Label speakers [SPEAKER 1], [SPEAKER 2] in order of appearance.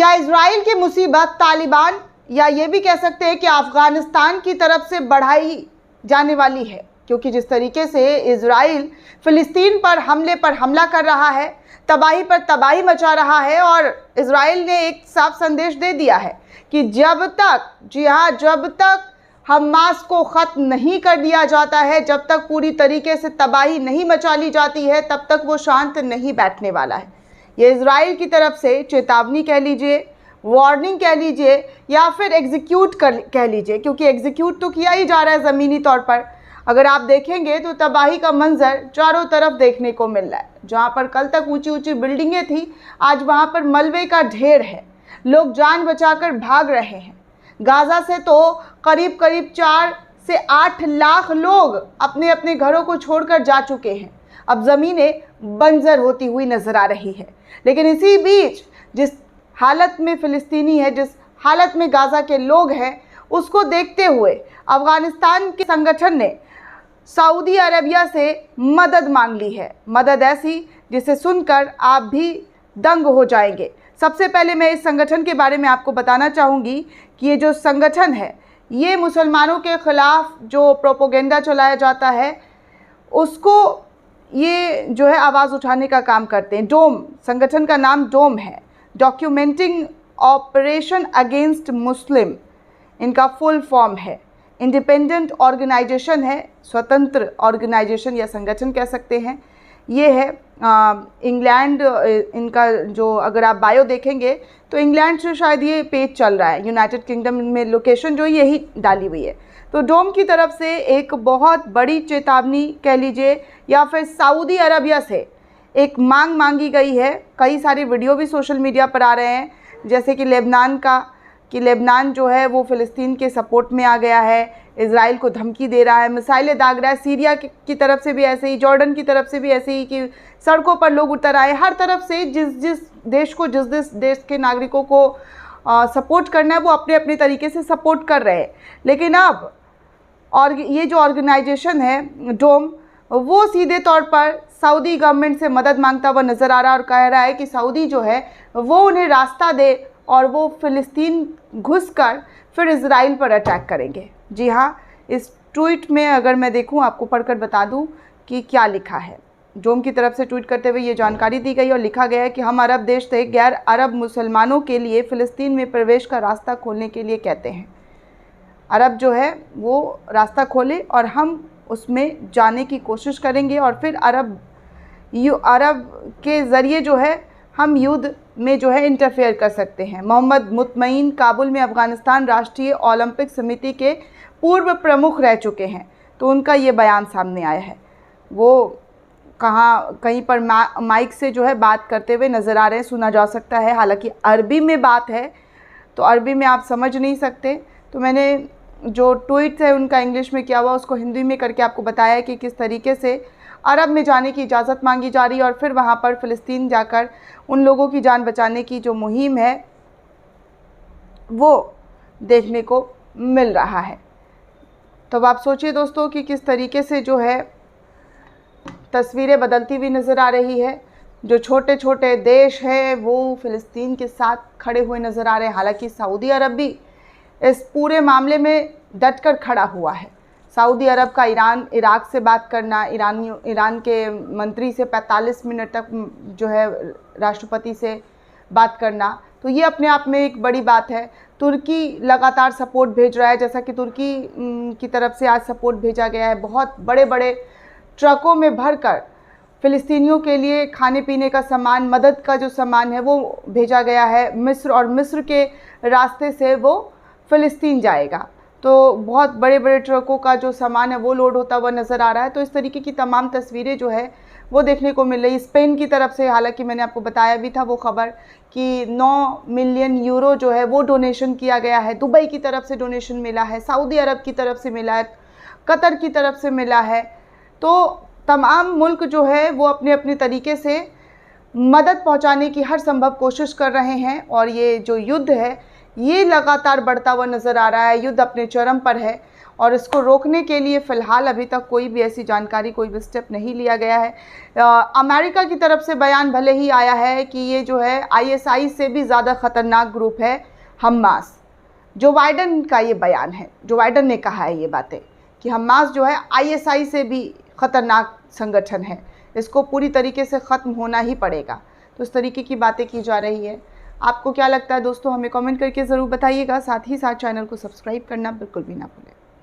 [SPEAKER 1] क्या इजराइल की मुसीबत तालिबान या ये भी कह सकते हैं कि अफगानिस्तान की तरफ से बढ़ाई जाने वाली है? क्योंकि जिस तरीके से इजराइल फिलिस्तीन पर हमला कर रहा है, तबाही पर तबाही मचा रहा है, और इजराइल ने एक साफ संदेश दे दिया है कि जब तक, जी हाँ, जब तक हमास को ख़त्म नहीं कर दिया जाता है, जब तक पूरी तरीके से तबाही नहीं मचा ली जाती है, तब तक वो शांत नहीं बैठने वाला है। ये इजराइल की तरफ से चेतावनी कह लीजिए, वार्निंग कह लीजिए, या फिर एग्जीक्यूट कह लीजिए, क्योंकि एग्जीक्यूट तो किया ही जा रहा है ज़मीनी तौर पर। अगर आप देखेंगे तो तबाही का मंजर चारों तरफ देखने को मिल रहा है। जहाँ पर कल तक ऊंची ऊंची बिल्डिंगें थी, आज वहाँ पर मलबे का ढेर है। लोग जान बचाकर भाग रहे हैं। गाज़ा से तो करीब 4 से 8 लाख लोग अपने अपने घरों को छोड़कर जा चुके हैं। अब ज़मीनें बंजर होती हुई नज़र आ रही है। लेकिन इसी बीच जिस हालत में फ़िलिस्तीनी है, जिस हालत में गाज़ा के लोग हैं, उसको देखते हुए अफ़गानिस्तान के संगठन ने सऊदी अरबिया से मदद मांग ली है। मदद ऐसी जिसे सुनकर आप भी दंग हो जाएंगे। सबसे पहले मैं इस संगठन के बारे में आपको बताना चाहूँगी कि ये जो संगठन है, ये मुसलमानों के ख़िलाफ़ जो प्रोपोगेंडा चलाया जाता है, उसको ये जो है आवाज़ उठाने का काम करते हैं। डोम, संगठन का नाम डोम है, डॉक्यूमेंटिंग ऑपरेशन अगेंस्ट मुस्लिम, इनका फुल फॉर्म है। इंडिपेंडेंट ऑर्गेनाइजेशन है, स्वतंत्र ऑर्गेनाइजेशन या संगठन कह सकते हैं। ये है इंग्लैंड, इनका जो अगर आप बायो देखेंगे तो इंग्लैंड से शायद ये पेज चल रहा है। यूनाइटेड किंगडम में लोकेशन जो यही डाली हुई है। तो डोम की तरफ से एक बहुत बड़ी चेतावनी कह लीजिए, या फिर सऊदी अरबिया से एक मांग मांगी गई है। कई सारे वीडियो भी सोशल मीडिया पर आ रहे हैं, जैसे कि लेबनान का, कि लेबनान जो है वो फ़िलिस्तीन के सपोर्ट में आ गया है, इजराइल को धमकी दे रहा है, मिसाइलें दाग रहा है। सीरिया की तरफ से भी ऐसे ही, जॉर्डन की तरफ से भी ऐसे ही कि सड़कों पर लोग उतर आए। हर तरफ से जिस देश को, जिस देश के नागरिकों को सपोर्ट करना है, वो अपने अपने तरीके से सपोर्ट कर रहे हैं। लेकिन अब और ये जो ऑर्गेनाइजेशन है डोम, वो सीधे तौर पर सऊदी गवर्नमेंट से मदद मांगता हुआ नज़र आ रहा है और कह रहा है कि सऊदी जो है वो उन्हें रास्ता दे और वो फ़िलिस्तीन घुसकर फिर इजराइल पर अटैक करेंगे। जी हाँ, इस ट्वीट में अगर मैं देखूं, आपको पढ़कर बता दूं कि क्या लिखा है। डोम की तरफ से ट्वीट करते हुए ये जानकारी दी गई और लिखा गया है कि हम अरब देश से गैर अरब मुसलमानों के लिए फ़िलिस्तीन में प्रवेश का रास्ता खोलने के लिए कहते हैं। अरब जो है वो रास्ता खोले और हम उसमें जाने की कोशिश करेंगे, और फिर अरब के ज़रिए जो है हम युद्ध में जो है इंटरफेयर कर सकते हैं। मोहम्मद मुतमईन काबुल में अफ़गानिस्तान राष्ट्रीय ओलंपिक समिति के पूर्व प्रमुख रह चुके हैं। तो उनका ये बयान सामने आया है। वो कहीं पर माइक से जो है बात करते हुए नज़र आ रहे हैं, सुना जा सकता है। हालांकि अरबी में बात है तो अरबी में आप समझ नहीं सकते, तो मैंने जो ट्वीट है उनका इंग्लिश में किया हुआ उसको हिंदी में करके आपको बताया है कि किस तरीके से अरब में जाने की इजाज़त मांगी जा रही है और फिर वहाँ पर फ़िलिस्तीन जाकर उन लोगों की जान बचाने की जो मुहिम है वो देखने को मिल रहा है। तो अब आप सोचिए दोस्तों कि किस तरीके से जो है तस्वीरें बदलती हुई नज़र आ रही है। जो छोटे छोटे देश हैं वो फ़िलिस्तीन के साथ खड़े हुए नज़र आ रहे हैं। हालांकि सऊदी अरब भी इस पूरे मामले में डटकर खड़ा हुआ है। सऊदी अरब का इराक से बात करना, ईरान के मंत्री से 45 मिनट तक जो है राष्ट्रपति से बात करना, तो ये अपने आप में एक बड़ी बात है। तुर्की लगातार सपोर्ट भेज रहा है, जैसा कि तुर्की की तरफ से आज सपोर्ट भेजा गया है। बहुत बड़े बड़े ट्रकों में भरकर फ़िलिस्तीनियों के लिए खाने पीने का सामान, मदद का जो सामान है वो भेजा गया है मिस्र, और मिस्र के रास्ते से वो फ़िलिस्तीन जाएगा। तो बहुत बड़े बड़े ट्रकों का जो सामान है वो लोड होता हुआ नज़र आ रहा है। तो इस तरीके की तमाम तस्वीरें जो है वो देखने को मिल रही। स्पेन की तरफ से, हालांकि मैंने आपको बताया भी था वो ख़बर कि 9 मिलियन यूरो जो है वो डोनेशन किया गया है। दुबई की तरफ से डोनेशन मिला है, सऊदी अरब की तरफ से मिला है, कतर की तरफ से मिला है। तो तमाम मुल्क जो है वो अपने अपने तरीके से मदद पहुँचाने की हर संभव कोशिश कर रहे हैं। और ये जो युद्ध है ये लगातार बढ़ता हुआ नज़र आ रहा है। युद्ध अपने चरम पर है और इसको रोकने के लिए फ़िलहाल अभी तक कोई भी ऐसी जानकारी, कोई भी स्टेप नहीं लिया गया है। अमेरिका की तरफ से बयान भले ही आया है कि ये जो है ISI से भी ज़्यादा ख़तरनाक ग्रुप है हमास। जो बाइडन का ये बयान है, जो बाइडन ने कहा है ये बातें कि हमास जो है ISI से भी ख़तरनाक संगठन है, इसको पूरी तरीके से ख़त्म होना ही पड़ेगा। तो इस तरीके की बातें की जा रही है। आपको क्या लगता है दोस्तों, हमें कमेंट करके ज़रूर बताइएगा। साथ ही साथ चैनल को सब्सक्राइब करना बिल्कुल भी ना भूलें।